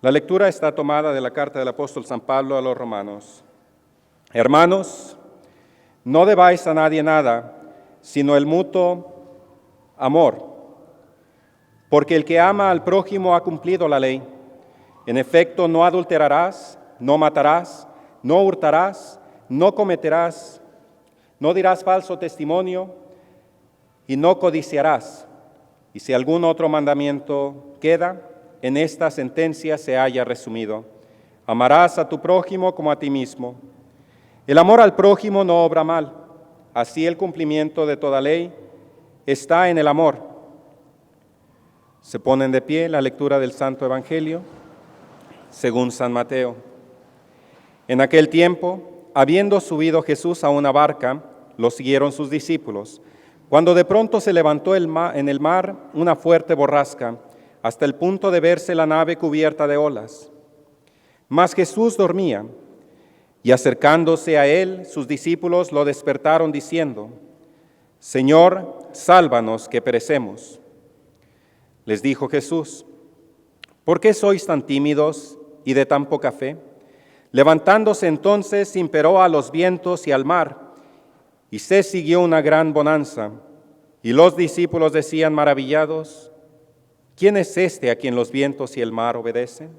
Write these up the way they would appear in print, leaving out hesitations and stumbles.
La lectura está tomada de la carta del apóstol San Pablo a los romanos. Hermanos, no debáis a nadie nada, sino el mutuo amor, porque el que ama al prójimo ha cumplido la ley. En efecto, no adulterarás, no matarás, no hurtarás, no cometerás, no dirás falso testimonio y no codiciarás. Y si algún otro mandamiento queda, en esta sentencia se haya resumido: amarás a tu prójimo como a ti mismo. El amor al prójimo no obra mal. Así el cumplimiento de toda ley está en el amor. Se ponen de pie la lectura del Santo Evangelio según San Mateo. En aquel tiempo, habiendo subido Jesús a una barca, lo siguieron sus discípulos, cuando de pronto se levantó en el mar una fuerte borrasca, hasta el punto de verse la nave cubierta de olas. Mas Jesús dormía, y acercándose a él, sus discípulos lo despertaron diciendo: Señor, sálvanos que perecemos. Les dijo Jesús: ¿por qué sois tan tímidos y de tan poca fe? Levantándose entonces, imperó a los vientos y al mar, y se siguió una gran bonanza. Y los discípulos decían maravillados: ¿quién es este a quien los vientos y el mar obedecen?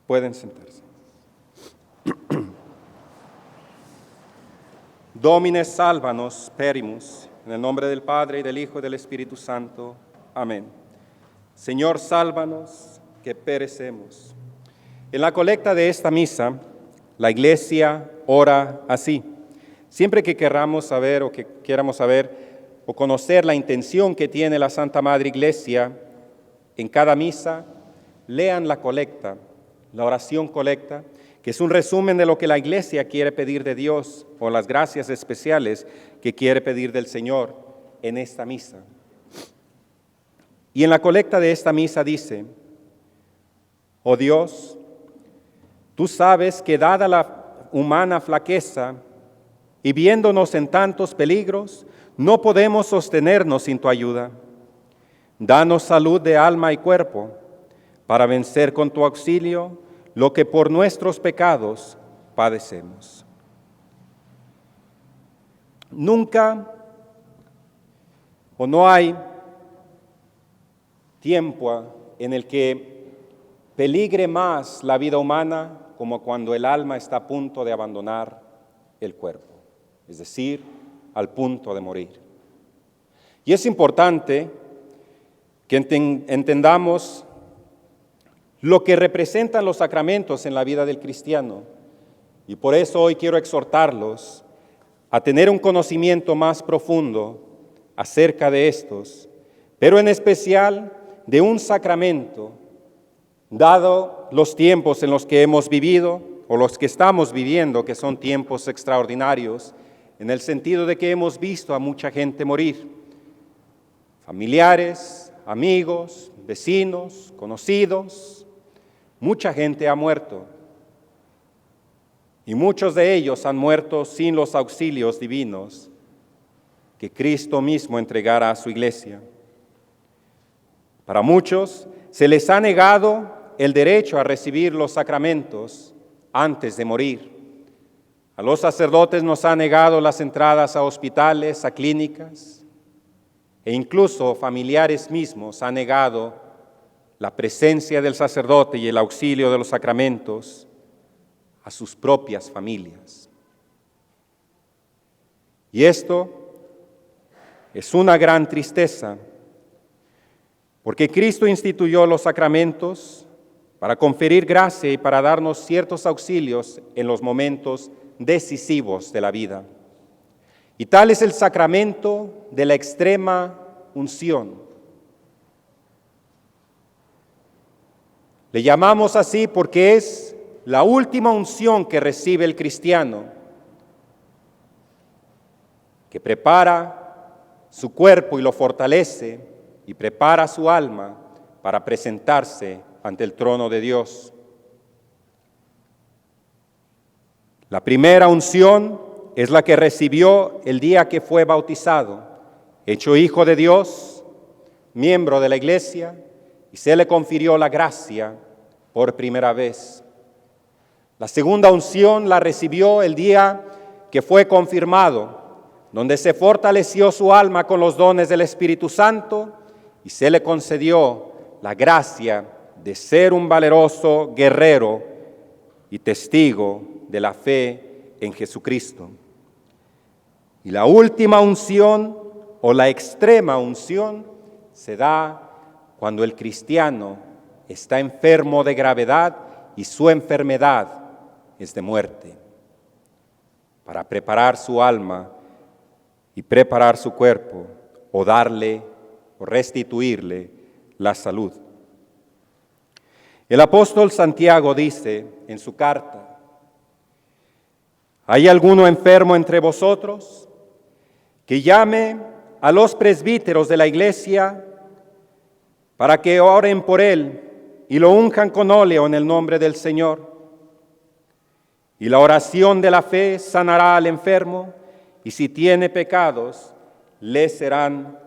Pueden sentarse. Domine salvanos perimus, en el nombre del Padre, y del Hijo, y del Espíritu Santo. Amén. Señor, sálvanos, que perecemos. En la colecta de esta misa, la Iglesia ora así. Siempre que queramos saber o que queramos saber o conocer la intención que tiene la Santa Madre Iglesia en cada misa, lean la colecta, la oración colecta, que es un resumen de lo que la Iglesia quiere pedir de Dios o las gracias especiales que quiere pedir del Señor en esta misa. Y en la colecta de esta misa dice: oh Dios, tú sabes que dada la humana flaqueza y viéndonos en tantos peligros, no podemos sostenernos sin tu ayuda. Danos salud de alma y cuerpo, para vencer con tu auxilio lo que por nuestros pecados padecemos. Nunca o no hay tiempo en el que peligre más la vida humana como cuando el alma está a punto de abandonar el cuerpo, es decir, al punto de morir. Y es importante que entendamos lo que representan los sacramentos en la vida del cristiano. Y por eso hoy quiero exhortarlos a tener un conocimiento más profundo acerca de estos, pero en especial de un sacramento, dado los tiempos en los que hemos vivido o los que estamos viviendo, que son tiempos extraordinarios, en el sentido de que hemos visto a mucha gente morir, familiares, amigos, vecinos, conocidos. Mucha gente ha muerto y muchos de ellos han muerto sin los auxilios divinos que Cristo mismo entregara a su iglesia. Para muchos se les ha negado el derecho a recibir los sacramentos antes de morir. A los sacerdotes nos ha negado las entradas a hospitales, a clínicas, e incluso familiares mismos han negado la presencia del sacerdote y el auxilio de los sacramentos a sus propias familias. Y esto es una gran tristeza, porque Cristo instituyó los sacramentos para conferir gracia y para darnos ciertos auxilios en los momentos decisivos de la vida. Y tal es el sacramento de la extrema unción. Le llamamos así porque es la última unción que recibe el cristiano, que prepara su cuerpo y lo fortalece y prepara su alma para presentarse ante el trono de Dios. La primera unción es la que recibió el día que fue bautizado, hecho hijo de Dios, miembro de la iglesia, y se le confirió la gracia por primera vez. La segunda unción la recibió el día que fue confirmado, donde se fortaleció su alma con los dones del Espíritu Santo y se le concedió la gracia de ser un valeroso guerrero y testigo de la fe en Jesucristo. Y la última unción o la extrema unción se da cuando el cristiano está enfermo de gravedad y su enfermedad es de muerte, para preparar su alma y preparar su cuerpo o darle o restituirle la salud. El apóstol Santiago dice en su carta: ¿hay alguno enfermo entre vosotros? Que llame a los presbíteros de la iglesia para que oren por él y lo unjan con óleo en el nombre del Señor. Y la oración de la fe sanará al enfermo, y si tiene pecados, le serán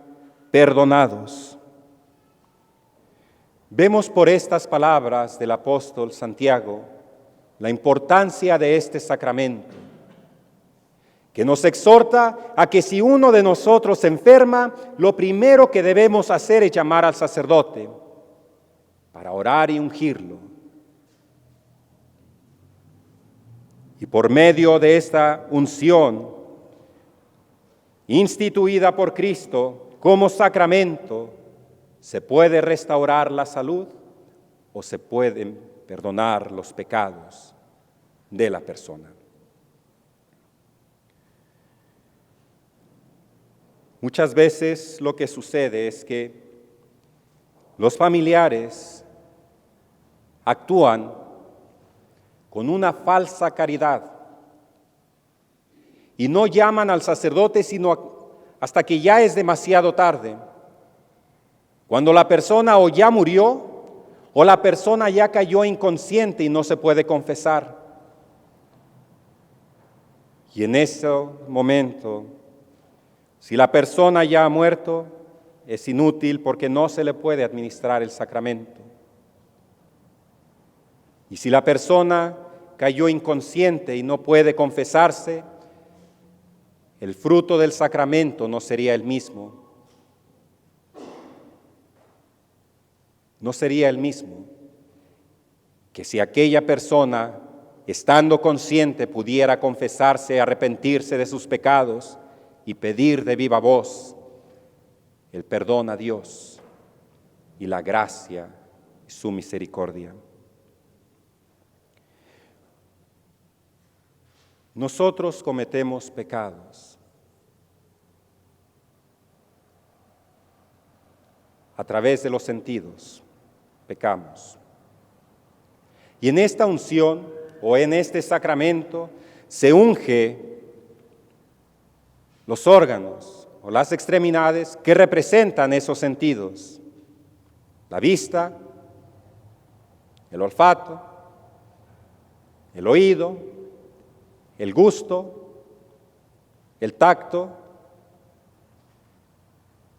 perdonados. Vemos por estas palabras del apóstol Santiago la importancia de este sacramento, que nos exhorta a que si uno de nosotros se enferma, lo primero que debemos hacer es llamar al sacerdote para orar y ungirlo. Y por medio de esta unción, instituida por Cristo como sacramento, se puede restaurar la salud o se pueden perdonar los pecados de la persona. Muchas veces lo que sucede es que los familiares actúan con una falsa caridad y no llaman al sacerdote sino hasta que ya es demasiado tarde, cuando la persona o ya murió o la persona ya cayó inconsciente y no se puede confesar. Y en ese momento, si la persona ya ha muerto, es inútil porque no se le puede administrar el sacramento. Y si la persona cayó inconsciente y no puede confesarse, el fruto del sacramento no sería el mismo. No sería el mismo que si aquella persona, estando consciente, pudiera confesarse, arrepentirse de sus pecados y pedir de viva voz el perdón a Dios y la gracia y su misericordia. Nosotros cometemos pecados a través de los sentidos, pecamos. Y en esta unción o en este sacramento se unge los órganos o las extremidades que representan esos sentidos: la vista, el olfato, el oído, el gusto, el tacto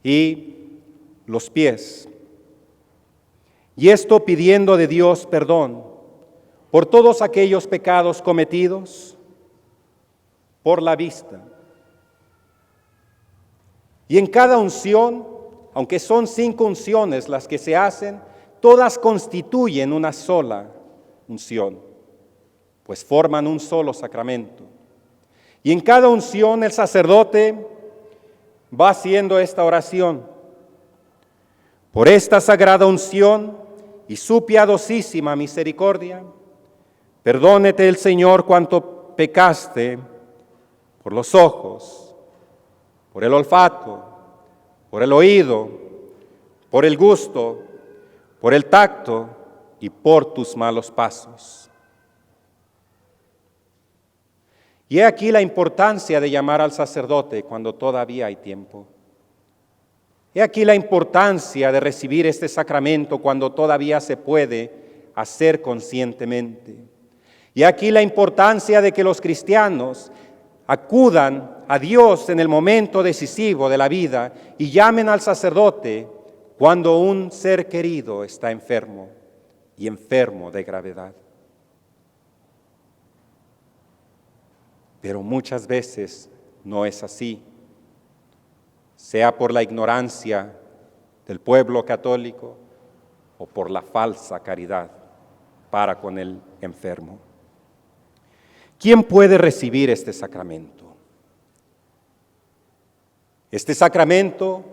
y los pies. Y esto pidiendo de Dios perdón por todos aquellos pecados cometidos por la vista. Y en cada unción, aunque son 5 unciones las que se hacen, todas constituyen una sola unción, pues forman un solo sacramento. Y en cada unción el sacerdote va haciendo esta oración: por esta sagrada unción y su piadosísima misericordia, perdónete el Señor cuanto pecaste por los ojos, por el olfato, por el oído, por el gusto, por el tacto y por tus malos pasos. Y he aquí la importancia de llamar al sacerdote cuando todavía hay tiempo. He aquí la importancia de recibir este sacramento cuando todavía se puede hacer conscientemente. Y aquí la importancia de que los cristianos acudan a Dios en el momento decisivo de la vida y llamen al sacerdote cuando un ser querido está enfermo, y enfermo de gravedad. Pero muchas veces no es así, sea por la ignorancia del pueblo católico o por la falsa caridad para con el enfermo. ¿Quién puede recibir este sacramento? Este sacramento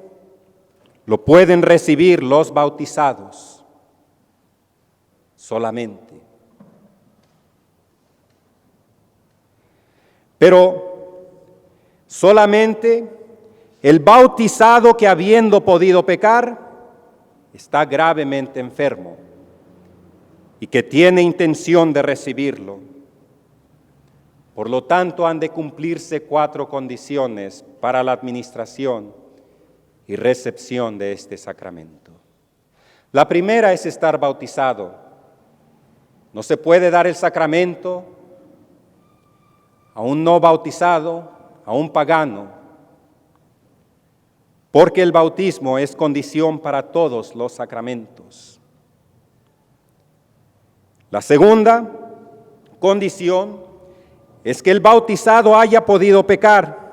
lo pueden recibir los bautizados solamente. Pero solamente el bautizado que, habiendo podido pecar, está gravemente enfermo y que tiene intención de recibirlo. Por lo tanto, han de cumplirse 4 condiciones para la administración y recepción de este sacramento. La primera es estar bautizado. No se puede dar el sacramento a un no bautizado, a un pagano, porque el bautismo es condición para todos los sacramentos. La segunda condición es que el bautizado haya podido pecar,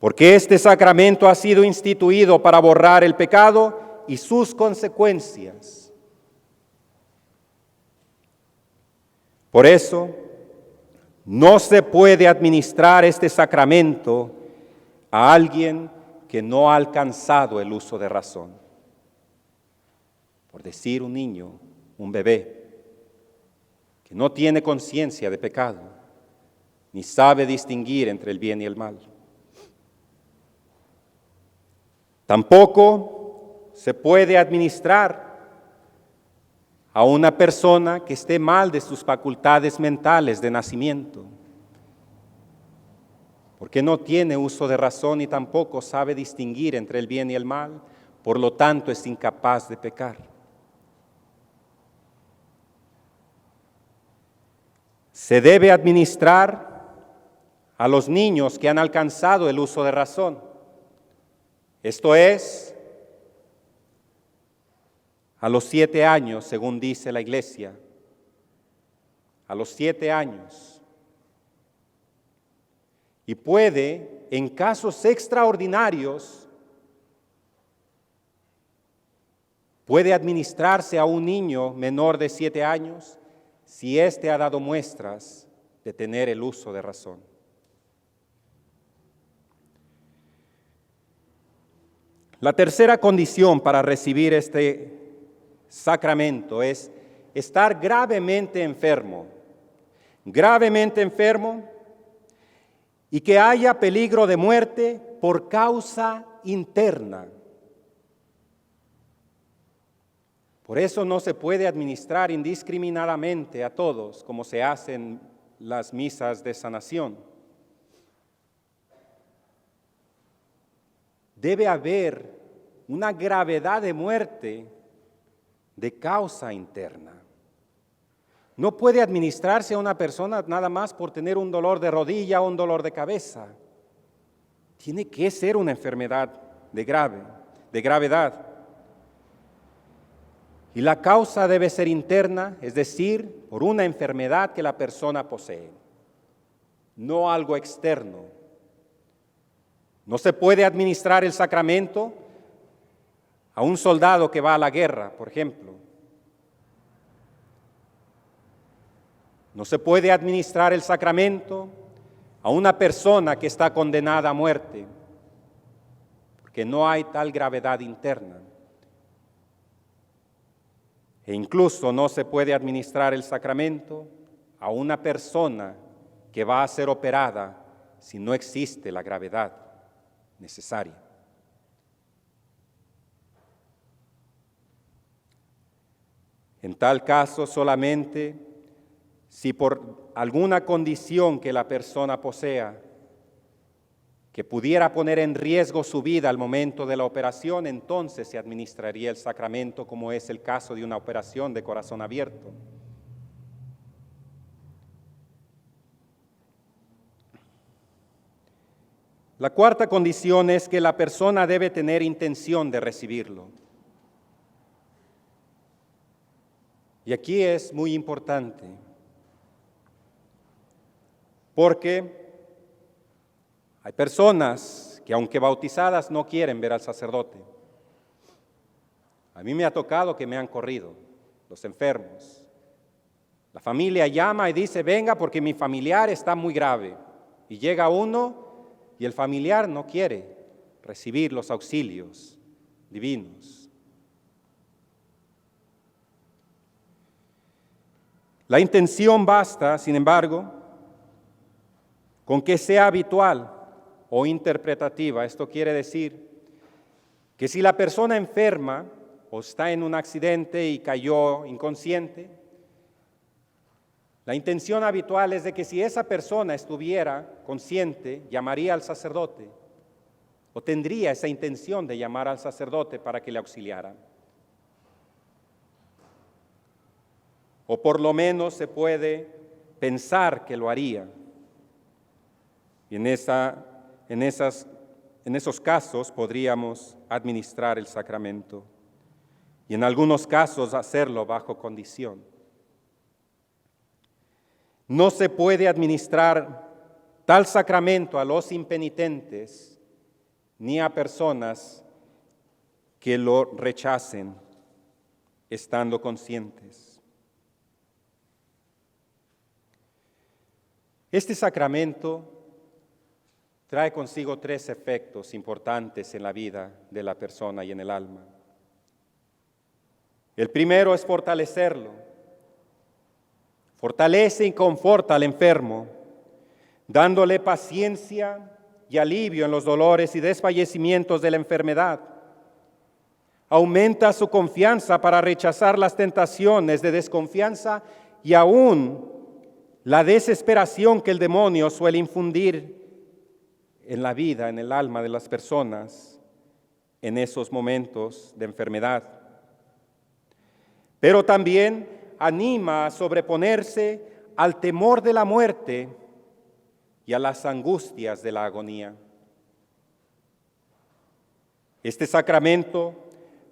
porque este sacramento ha sido instituido para borrar el pecado y sus consecuencias. Por eso, no se puede administrar este sacramento a alguien que no ha alcanzado el uso de razón. Por decir, un niño, un bebé, que no tiene conciencia de pecado, ni sabe distinguir entre el bien y el mal. Tampoco se puede administrar a una persona que esté mal de sus facultades mentales de nacimiento, porque no tiene uso de razón y tampoco sabe distinguir entre el bien y el mal, por lo tanto es incapaz de pecar. Se debe administrar a los niños que han alcanzado el uso de razón, esto es, a los 7 años, según dice la Iglesia, a los 7 años. Y puede, en casos extraordinarios, puede administrarse a un niño menor de 7 años si éste ha dado muestras de tener el uso de razón. La tercera condición para recibir este sacramento es estar gravemente enfermo y que haya peligro de muerte por causa interna. Por eso no se puede administrar indiscriminadamente a todos, como se hace en las misas de sanación. Debe haber una gravedad de muerte de causa interna. No puede administrarse a una persona nada más por tener un dolor de rodilla o un dolor de cabeza. Tiene que ser una enfermedad de gravedad. Y la causa debe ser interna, es decir, por una enfermedad que la persona posee, no algo externo. No se puede administrar el sacramento a un soldado que va a la guerra, por ejemplo. No se puede administrar el sacramento a una persona que está condenada a muerte, porque no hay tal gravedad interna. E incluso no se puede administrar el sacramento a una persona que va a ser operada si no existe la gravedad necesaria. En tal caso, solamente si por alguna condición que la persona posea, que pudiera poner en riesgo su vida al momento de la operación, entonces se administraría el sacramento, como es el caso de una operación de corazón abierto. La cuarta condición es que la persona debe tener intención de recibirlo. Y aquí es muy importante, porque hay personas que aunque bautizadas no quieren ver al sacerdote. A mí me ha tocado que me han corrido, los enfermos. La familia llama y dice, venga porque mi familiar está muy grave. Y llega uno y el familiar no quiere recibir los auxilios divinos. La intención basta, sin embargo, con que sea habitual o interpretativa. Esto quiere decir que si la persona enferma o está en un accidente y cayó inconsciente, la intención habitual es de que si esa persona estuviera consciente, llamaría al sacerdote o tendría esa intención de llamar al sacerdote para que le auxiliara. O por lo menos se puede pensar que lo haría. Y en esos casos podríamos administrar el sacramento y en algunos casos hacerlo bajo condición. No se puede administrar tal sacramento a los impenitentes ni a personas que lo rechacen estando conscientes. Este sacramento trae consigo 3 efectos importantes en la vida de la persona y en el alma. El primero es fortalecerlo. Fortalece y conforta al enfermo, dándole paciencia y alivio en los dolores y desfallecimientos de la enfermedad. Aumenta su confianza para rechazar las tentaciones de desconfianza y aún la desesperación que el demonio suele infundir en la vida, en el alma de las personas en esos momentos de enfermedad. Pero también anima a sobreponerse al temor de la muerte y a las angustias de la agonía. Este sacramento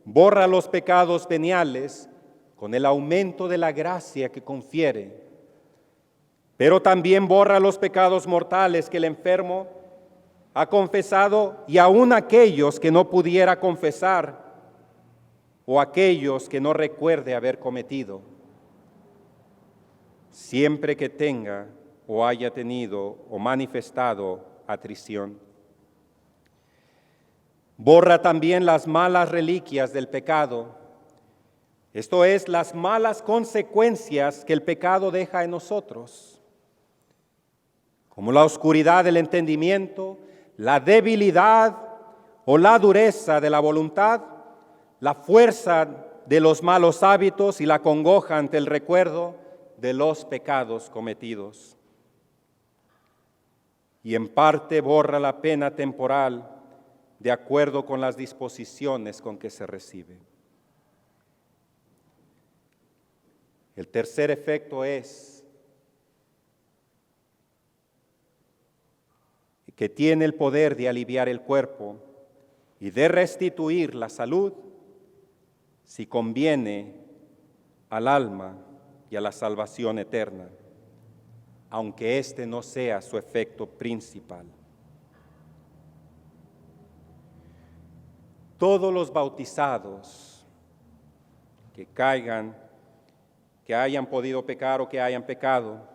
borra los pecados veniales con el aumento de la gracia que confiere, pero también borra los pecados mortales que el enfermo ha confesado y aún aquellos que no pudiera confesar o aquellos que no recuerde haber cometido, siempre que tenga o haya tenido o manifestado atrición. Borra también las malas reliquias del pecado, esto es, las malas consecuencias que el pecado deja en nosotros, como la oscuridad del entendimiento, la debilidad o la dureza de la voluntad, la fuerza de los malos hábitos y la congoja ante el recuerdo de los pecados cometidos. Y en parte borra la pena temporal de acuerdo con las disposiciones con que se recibe. El tercer efecto es que tiene el poder de aliviar el cuerpo y de restituir la salud si conviene al alma y a la salvación eterna, aunque este no sea su efecto principal. Todos los bautizados que caigan, que hayan podido pecar o que hayan pecado,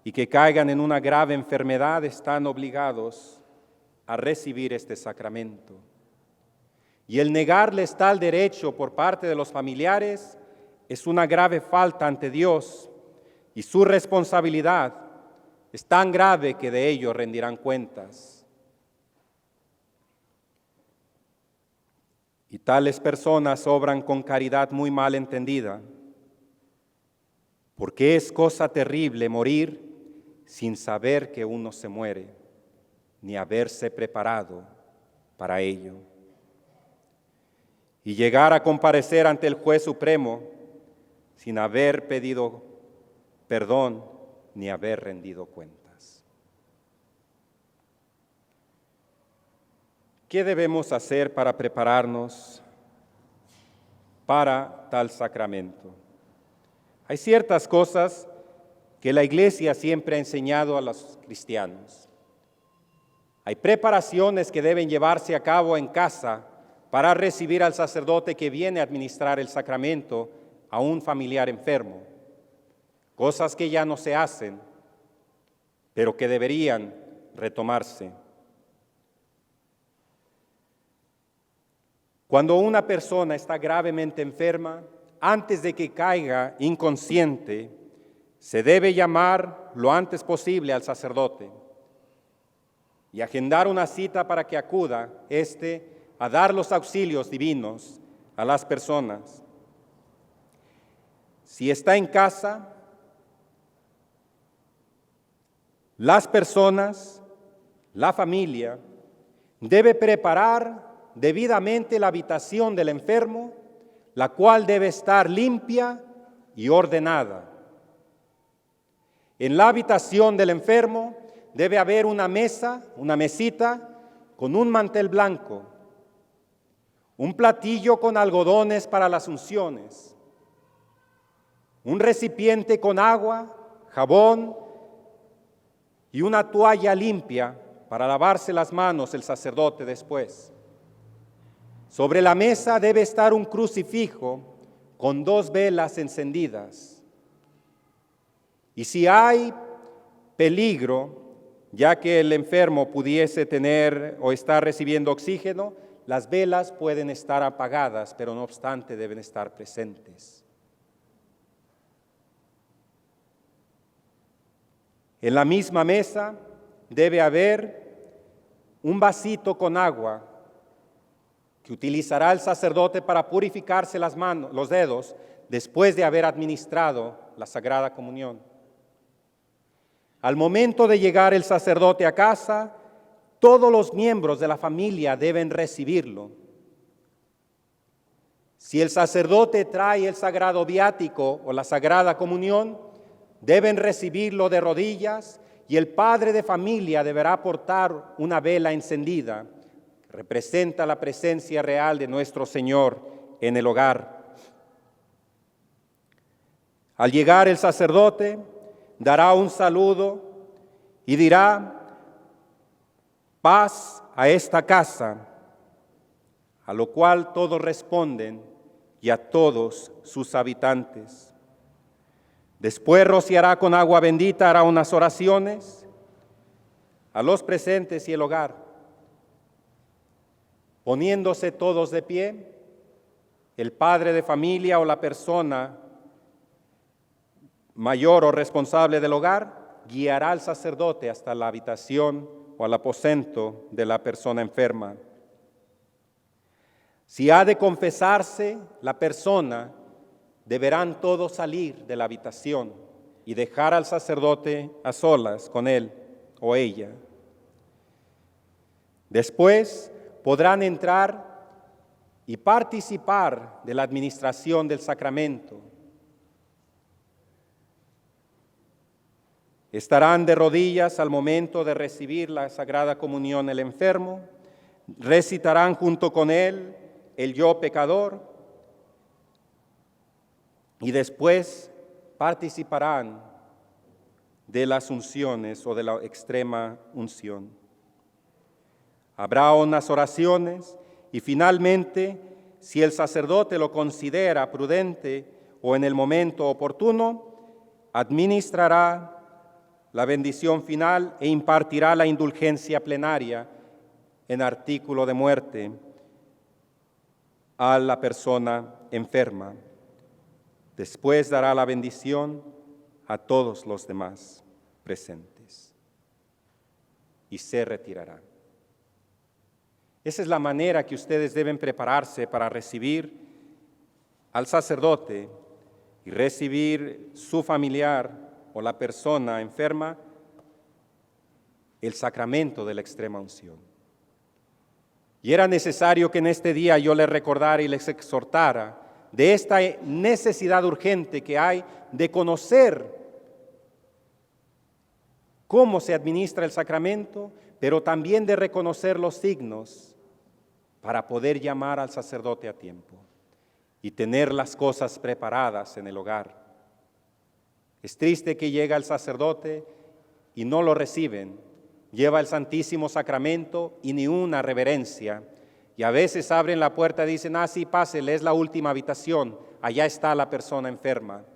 y que caigan en una grave enfermedad están obligados a recibir este sacramento. Y el negarles tal derecho por parte de los familiares es una grave falta ante Dios y su responsabilidad es tan grave que de ello rendirán cuentas. Y tales personas obran con caridad muy mal entendida, porque es cosa terrible morir sin saber que uno se muere, ni haberse preparado para ello. Y llegar a comparecer ante el juez supremo sin haber pedido perdón ni haber rendido cuentas. ¿Qué debemos hacer para prepararnos para tal sacramento? Hay ciertas cosas que la Iglesia siempre ha enseñado a los cristianos. Hay preparaciones que deben llevarse a cabo en casa para recibir al sacerdote que viene a administrar el sacramento a un familiar enfermo. Cosas que ya no se hacen, pero que deberían retomarse. Cuando una persona está gravemente enferma, antes de que caiga inconsciente, se debe llamar lo antes posible al sacerdote y agendar una cita para que acuda a dar los auxilios divinos a las personas. Si está en casa, las personas, la familia, debe preparar debidamente la habitación del enfermo, la cual debe estar limpia y ordenada. En la habitación del enfermo debe haber una mesita con un mantel blanco, un platillo con algodones para las unciones, un recipiente con agua, jabón y una toalla limpia para lavarse las manos el sacerdote después. Sobre la mesa debe estar un crucifijo con 2 velas encendidas. Y si hay peligro, ya que el enfermo pudiese tener o estar recibiendo oxígeno, las velas pueden estar apagadas, pero no obstante deben estar presentes. En la misma mesa debe haber un vasito con agua que utilizará el sacerdote para purificarse las manos, los dedos, después de haber administrado la Sagrada Comunión. Al momento de llegar el sacerdote a casa, todos los miembros de la familia deben recibirlo. Si el sacerdote trae el sagrado viático o la Sagrada Comunión, deben recibirlo de rodillas y el padre de familia deberá portar una vela encendida que representa la presencia real de nuestro Señor en el hogar. Al llegar el sacerdote, dará un saludo y dirá: paz a esta casa, a lo cual todos responden y a todos sus habitantes. Después rociará con agua bendita, hará unas oraciones a los presentes y el hogar. Poniéndose todos de pie, el padre de familia o la persona mayor o responsable del hogar guiará al sacerdote hasta la habitación o al aposento de la persona enferma. Si ha de confesarse la persona, deberán todos salir de la habitación y dejar al sacerdote a solas con él o ella. Después podrán entrar y participar de la administración del sacramento. Estarán de rodillas al momento de recibir la Sagrada Comunión el enfermo, recitarán junto con él el Yo Pecador, y después participarán de las unciones o de la extrema unción. Habrá unas oraciones y finalmente, si el sacerdote lo considera prudente o en el momento oportuno, administrará la bendición final e impartirá la indulgencia plenaria en artículo de muerte a la persona enferma. Después dará la bendición a todos los demás presentes y se retirará. Esa es la manera que ustedes deben prepararse para recibir al sacerdote y recibir su familiar o la persona enferma el sacramento de la extrema unción. Y era necesario que en este día yo les recordara y les exhortara de esta necesidad urgente que hay de conocer cómo se administra el sacramento, pero también de reconocer los signos para poder llamar al sacerdote a tiempo y tener las cosas preparadas en el hogar. Es triste que llega el sacerdote y no lo reciben. Lleva el Santísimo Sacramento y ni una reverencia. Y a veces abren la puerta y dicen, sí, pásele, es la última habitación, allá está la persona enferma.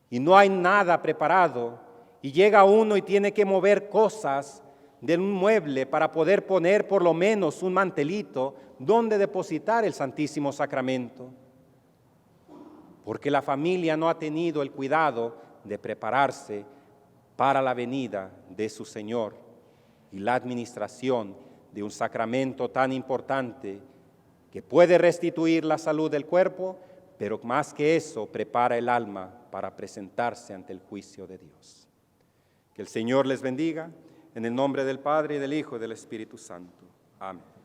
Y no hay nada preparado. Y llega uno y tiene que mover cosas de un mueble para poder poner por lo menos un mantelito donde depositar el Santísimo Sacramento. Porque la familia no ha tenido el cuidado de prepararse para la venida de su Señor y la administración de un sacramento tan importante que puede restituir la salud del cuerpo, pero más que eso, prepara el alma para presentarse ante el juicio de Dios. Que el Señor les bendiga, en el nombre del Padre, y del Hijo, y del Espíritu Santo. Amén.